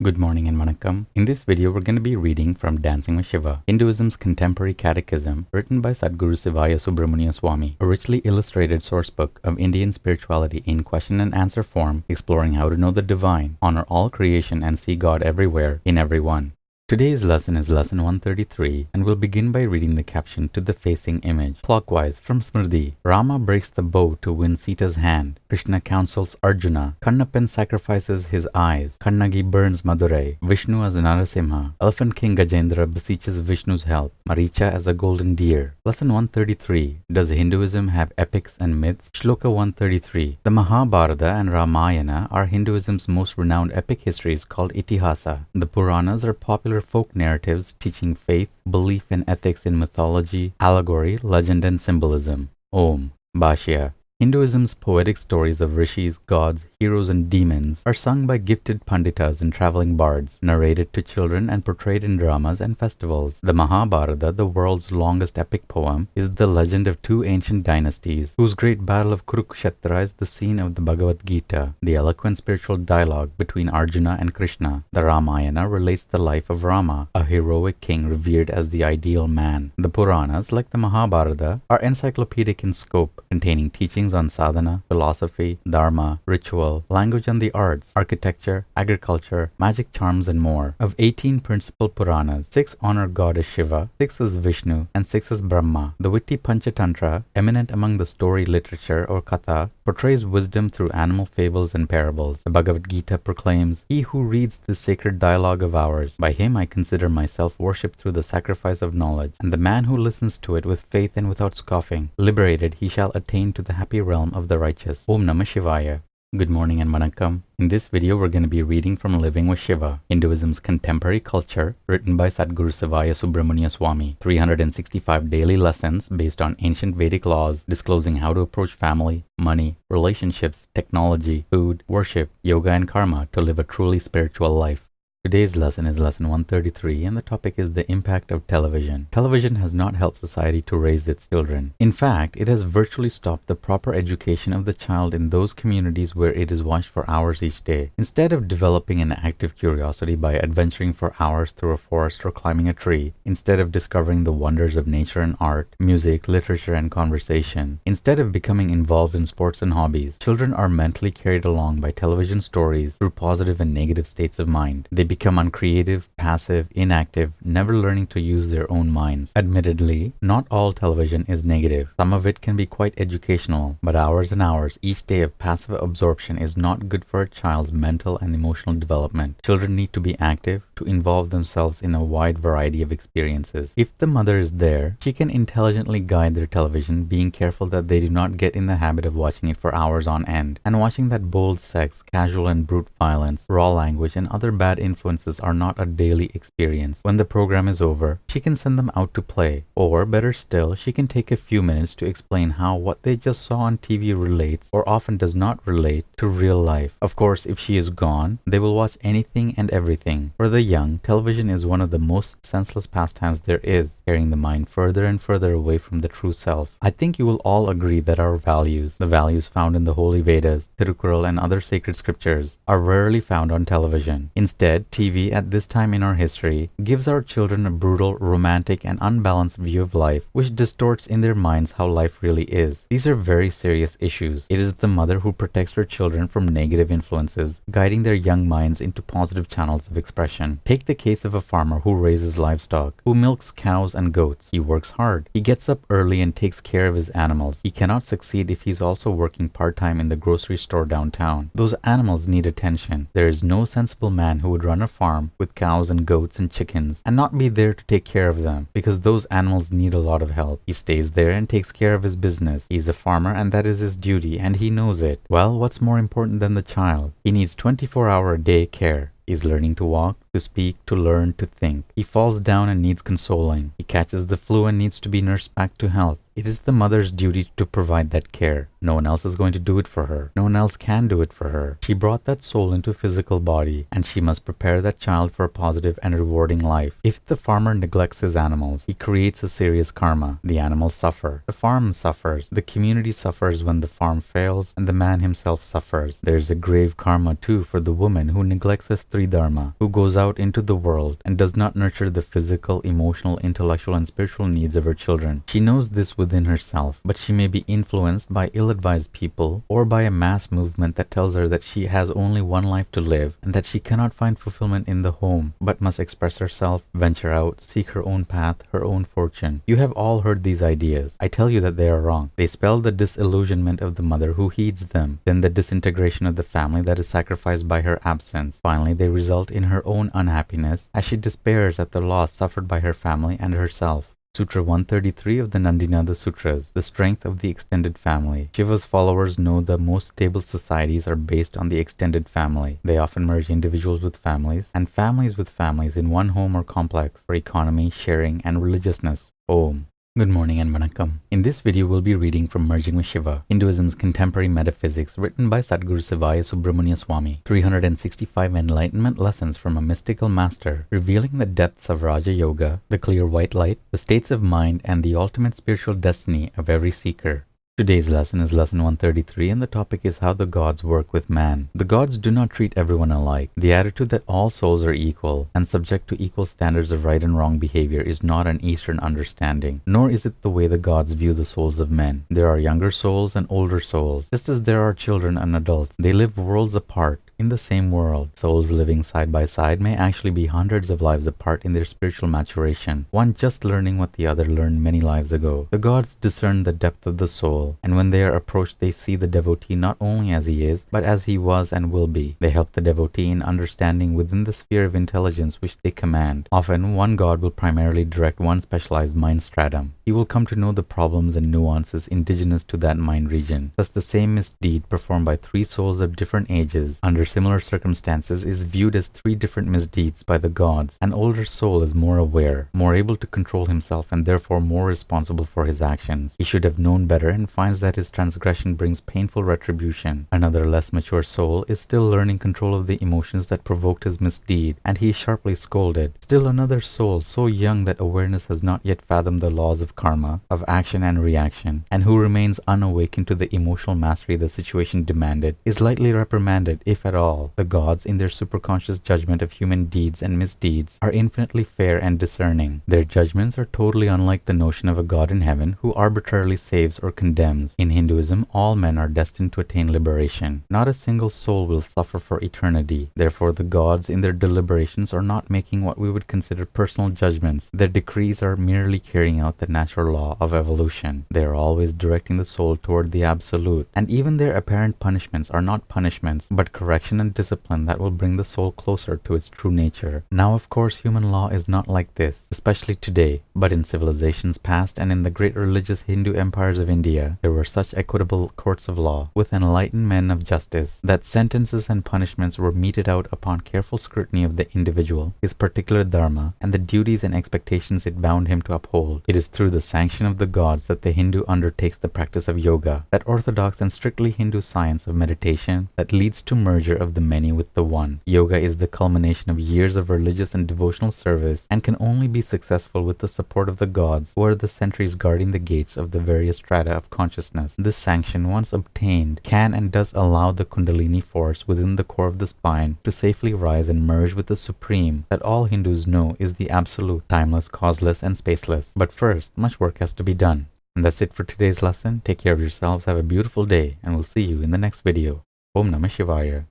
Good morning and vanakkam. In this video, we're going to be reading from Dancing with Shiva, Hinduism's contemporary catechism, written by Sadhguru Sivaya Subramanian Swami, a richly illustrated sourcebook of Indian spirituality in question and answer form, exploring how to know the divine, honor all creation, and see God everywhere in everyone. Today's lesson is lesson 133, and we'll begin by reading the caption to the facing image. Clockwise from Smriti, Rama breaks the bow to win Sita's hand. Krishna counsels Arjuna. Kannappan sacrifices his eyes. Kannagi burns Madurai. Vishnu as Narasimha. Elephant King Gajendra beseeches Vishnu's help. Maricha as a golden deer. Lesson 133. Does Hinduism have epics and myths? Shloka 133. The Mahabharata and Ramayana are Hinduism's most renowned epic histories called Itihasa. The Puranas are popular folk narratives teaching faith, belief, and ethics in mythology, allegory, legend, and symbolism. Om. Bhashya. Hinduism's poetic stories of rishis, gods, heroes, and demons are sung by gifted panditas and traveling bards, narrated to children and portrayed in dramas and festivals. The Mahabharata, the world's longest epic poem, is the legend of two ancient dynasties, whose great battle of Kurukshetra is the scene of the Bhagavad Gita, the eloquent spiritual dialogue between Arjuna and Krishna. The Ramayana relates the life of Rama, a heroic king revered as the ideal man. The Puranas, like the Mahabharata, are encyclopedic in scope, containing teachings on sadhana, philosophy, dharma, ritual, language and the arts, architecture, agriculture, magic charms, and more. Of 18 principal Puranas, 6 honor goddess Shiva, 6 is Vishnu, and 6 is Brahma. The witty Panchatantra, eminent among the story literature or katha, portrays wisdom through animal fables and parables. The Bhagavad Gita proclaims, "He who reads this sacred dialogue of ours, by him I consider myself worshipped through the sacrifice of knowledge, and the man who listens to it with faith and without scoffing, liberated he shall attain to the happy realm of the righteous." Om Namah Shivaya. Good morning and vanakkam. In this video, we're going to be reading from Living with Shiva, Hinduism's contemporary culture, written by Sadhguru Sivaya Subramanian Swami. 365 daily lessons based on ancient Vedic laws, disclosing how to approach family, money, relationships, technology, food, worship, yoga, and karma to live a truly spiritual life. Today's lesson is lesson 133, and the topic is the impact of television. Television has not helped society to raise its children. In fact, it has virtually stopped the proper education of the child in those communities where it is watched for hours each day. Instead of developing an active curiosity by adventuring for hours through a forest or climbing a tree, instead of discovering the wonders of nature and art, music, literature, and conversation, instead of becoming involved in sports and hobbies, children are mentally carried along by television stories through positive and negative states of mind. They become uncreative, passive, inactive, never learning to use their own minds. Admittedly, not all television is negative. Some of it can be quite educational, but hours and hours each day of passive absorption is not good for a child's mental and emotional development. Children need to be active, to involve themselves in a wide variety of experiences. If the mother is there, she can intelligently guide their television, being careful that they do not get in the habit of watching it for hours on end, and watching that bold sex, casual and brute violence, raw language, and other bad influences are not a daily experience. When the program is over, she can send them out to play, or better still, she can take a few minutes to explain how what they just saw on TV relates, or often does not relate, to real life. Of course, if she is gone, they will watch anything and everything. For the young, television is one of the most senseless pastimes there is, carrying the mind further and further away from the true self. I think you will all agree that our values, the values found in the Holy Vedas, Tirukkural, and other sacred scriptures, are rarely found on television. Instead, TV at this time in our history gives our children a brutal, romantic, and unbalanced view of life, which distorts in their minds how life really is. These are very serious issues. It is the mother who protects her children from negative influences, guiding their young minds into positive channels of expression. Take the case of a farmer who raises livestock, who milks cows and goats. He works hard. He gets up early and takes care of his animals. He cannot succeed if he's also working part-time in the grocery store downtown. Those animals need attention. There is no sensible man who would run a farm with cows and goats and chickens and not be there to take care of them, because those animals need a lot of help. He stays there and takes care of his business. He's a farmer and that is his duty, and he knows it. Well, what's more important than the child? He needs 24-hour-a-day care. He's learning to walk, to speak, to learn, to think. He falls down and needs consoling. He catches the flu and needs to be nursed back to health. It is the mother's duty to provide that care. No one else is going to do it for her. No one else can do it for her. She brought that soul into a physical body, and she must prepare that child for a positive and rewarding life. If the farmer neglects his animals, he creates a serious karma. The animals suffer. The farm suffers. The community suffers when the farm fails, and the man himself suffers. There is a grave karma too for the woman who neglects his three dharma, who goes out into the world and does not nurture the physical, emotional, intellectual, and spiritual needs of her children. She knows this within herself, but she may be influenced by ill-advised people or by a mass movement that tells her that she has only one life to live and that she cannot find fulfillment in the home, but must express herself, venture out, seek her own path, her own fortune. You have all heard these ideas. I tell you that they are wrong. They spell the disillusionment of the mother who heeds them, then the disintegration of the family that is sacrificed by her absence. Finally, they result in her own unhappiness as she despairs at the loss suffered by her family and herself. Sutra 133 of the Nandinada Sutras, the strength of the extended family. Shiva's followers know the most stable societies are based on the extended family. They often merge individuals with families and families with families in one home or complex for economy, sharing, and religiousness. Om. Good morning and vanakkam. In this video, we'll be reading from Merging with Shiva, Hinduism's contemporary metaphysics, written by Sadhguru Sivaya Subramania Swami. 365 enlightenment lessons from a mystical master, revealing the depths of Raja Yoga, the clear white light, the states of mind, and the ultimate spiritual destiny of every seeker. Today's lesson is lesson 133, and the topic is how the gods work with man. The gods do not treat everyone alike. The attitude that all souls are equal and subject to equal standards of right and wrong behavior is not an Eastern understanding, nor is it the way the gods view the souls of men. There are younger souls and older souls, just as there are children and adults. They live worlds apart. In the same world, souls living side by side may actually be hundreds of lives apart in their spiritual maturation, one just learning what the other learned many lives ago. The gods discern the depth of the soul, and when they are approached, they see the devotee not only as he is, but as he was and will be. They help the devotee in understanding within the sphere of intelligence which they command. Often, one god will primarily direct one specialized mind stratum. He will come to know the problems and nuances indigenous to that mind region. Thus, the same misdeed performed by three souls of different ages under similar circumstances is viewed as three different misdeeds by the gods. An older soul is more aware, more able to control himself, and therefore more responsible for his actions. He should have known better and finds that his transgression brings painful retribution. Another less mature soul is still learning control of the emotions that provoked his misdeed, and he is sharply scolded. Still another soul, so young that awareness has not yet fathomed the laws of karma, of action and reaction, and who remains unawakened to the emotional mastery the situation demanded, is lightly reprimanded, if at all. The gods, in their superconscious judgment of human deeds and misdeeds, are infinitely fair and discerning. Their judgments are totally unlike the notion of a god in heaven who arbitrarily saves or condemns. In Hinduism, all men are destined to attain liberation. Not a single soul will suffer for eternity. Therefore, the gods, in their deliberations, are not making what we would consider personal judgments. Their decrees are merely carrying out the natural law of evolution. They are always directing the soul toward the absolute, and even their apparent punishments are not punishments, but correction and discipline that will bring the soul closer to its true nature. Now, of course, human law is not like this, especially today, but in civilizations past and in the great religious Hindu empires of India, there were such equitable courts of law, with enlightened men of justice, that sentences and punishments were meted out upon careful scrutiny of the individual, his particular dharma, and the duties and expectations it bound him to uphold. It is through the sanction of the gods that the Hindu undertakes the practice of yoga, that orthodox and strictly Hindu science of meditation that leads to merger of the many with the one. Yoga is the culmination of years of religious and devotional service and can only be successful with the support of the gods, who are the sentries guarding the gates of the various strata of consciousness. This sanction, once obtained, can and does allow the Kundalini force within the core of the spine to safely rise and merge with the Supreme that all Hindus know is the absolute, timeless, causeless, and spaceless. But first, much work has to be done. And that's it for today's lesson. Take care of yourselves, have a beautiful day, and we'll see you in the next video. Om Namah Shivaya.